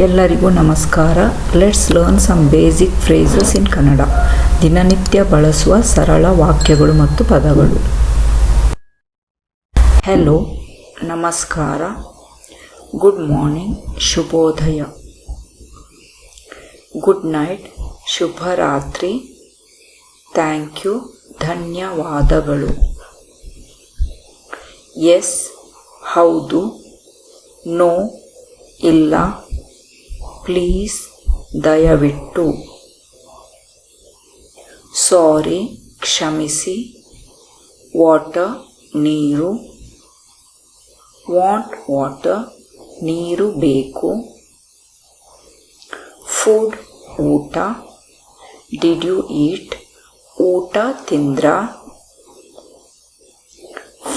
ಎಲ್ಲರಿಗೂ ನಮಸ್ಕಾರ. Let's learn some basic phrases in Kannada. ದಿನನಿತ್ಯ ಬಳಸುವ ಸರಳ ವಾಕ್ಯಗಳು ಮತ್ತು ಪದಗಳು. ಹೆಲೋ, ನಮಸ್ಕಾರ. ಗುಡ್ ಮಾರ್ನಿಂಗ್, ಶುಭೋದಯ. ಗುಡ್ ನೈಟ್, ಶುಭರಾತ್ರಿ. ಥ್ಯಾಂಕ್ ಯು, ಧನ್ಯವಾದಗಳು. ಎಸ್, ಹೌದು. ನೋ, ಇಲ್ಲ. ಪ್ಲೀಸ್, ದಯವಿಟ್ಟು. ಸಾರಿ, ಕ್ಷಮಿಸಿ. ವಾಟರ್, ನೀರು. ವಾಂಟ್ ವಾಟರ್, ನೀರು ಬೇಕು. ಫುಡ್, ಊಟ. ಡಿಡ್ ಯು ಈಟ್, ಊಟ ತಿಂದ್ರ.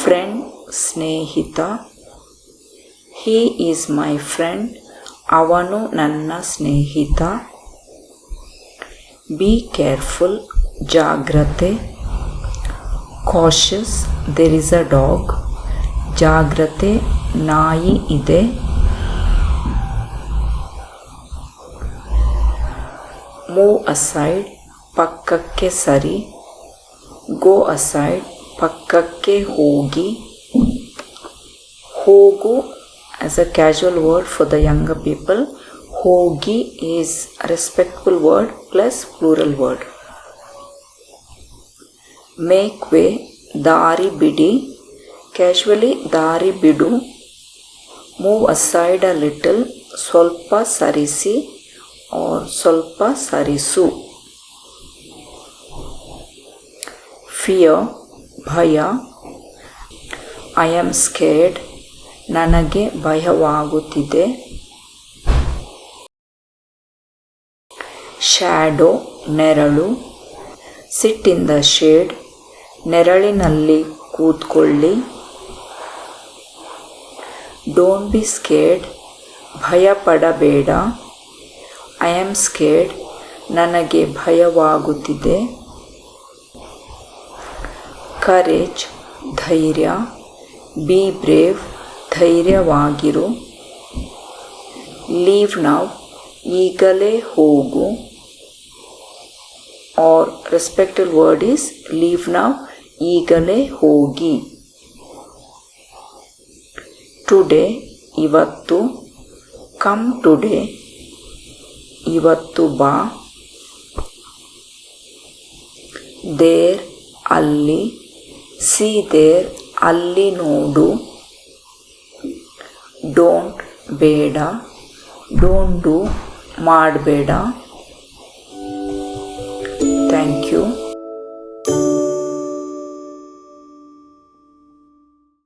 ಫ್ರೆಂಡ್, ಸ್ನೇಹಿತ. ಹೀ ಈಸ್ ಮೈ ಫ್ರೆಂಡ್, ಅವನು ನನ್ನ ಸ್ನೇಹಿತ. ಬಿ ಕೇರ್ಫುಲ್, ಜಾಗ್ರತೆ. ಕಾಷಸ್, ದೇರ್ ಇಸ್ ಅ ಡಾಗ್. ಜಾಗ್ರತೆ, ನಾಯಿ ಇದೆ. ಮೂವ್ ಅಸೈಡ್, ಪಕ್ಕಕ್ಕೆ ಸರಿ. ಗೋ ಅಸೈಡ್, ಪಕ್ಕಕ್ಕೆ ಹೋಗಿ. ಹೋಗು as a casual word for the younger people. Hogi is a respectful word plus plural word. Make way, ದಾರಿ ಬಿಡಿ. Casually, ದಾರಿ ಬಿಡು. Move aside a little, ಸ್ವಲ್ಪ ಸರಿಸಿ or ಸ್ವಲ್ಪ ಸರಿಸು. Fear, ಭಯ. I am scared, ನನಗೆ ಭಯವಾಗುತ್ತಿದೆ. ಶ್ಯಾಡೋ, ನೆರಳು. ಸಿಟ್ ಇನ್ ದ ಶೇಡ್, ನೆರಳಿನಲ್ಲಿ ಕೂತ್ಕೊಳ್ಳಿ. ಡೋಂಟ್ ಬಿ ಸ್ಕೇರ್ಡ್, ಭಯಪಡಬೇಡ. ಐ ಆಮ್ ಸ್ಕೇರ್ಡ್, ನನಗೆ ಭಯವಾಗುತ್ತಿದೆ. ಕರೇಜ್, ಧೈರ್ಯ. ಬಿ ಬ್ರೇವ್, ಧೈರ್ಯವಾಗಿರು. ಲೀವ್ ನೌ, ಈಗಲೇ ಹೋಗು. Or respected word is leave now, ಈಗಲೇ ಹೋಗಿ. ಟುಡೇ, ಇವತ್ತು. ಕಮ್ ಟುಡೇ, ಇವತ್ತು ಬಾ. ದೇರ್, ಅಲ್ಲಿ. ಸಿ ದೇರ್, ಅಲ್ಲಿ ನೋಡು. ಡೋಂಟ್, ಬೇಡ. ಡೋಂಟ್ ಡೂ, ಮಾಡಬೇಡ. Thank you.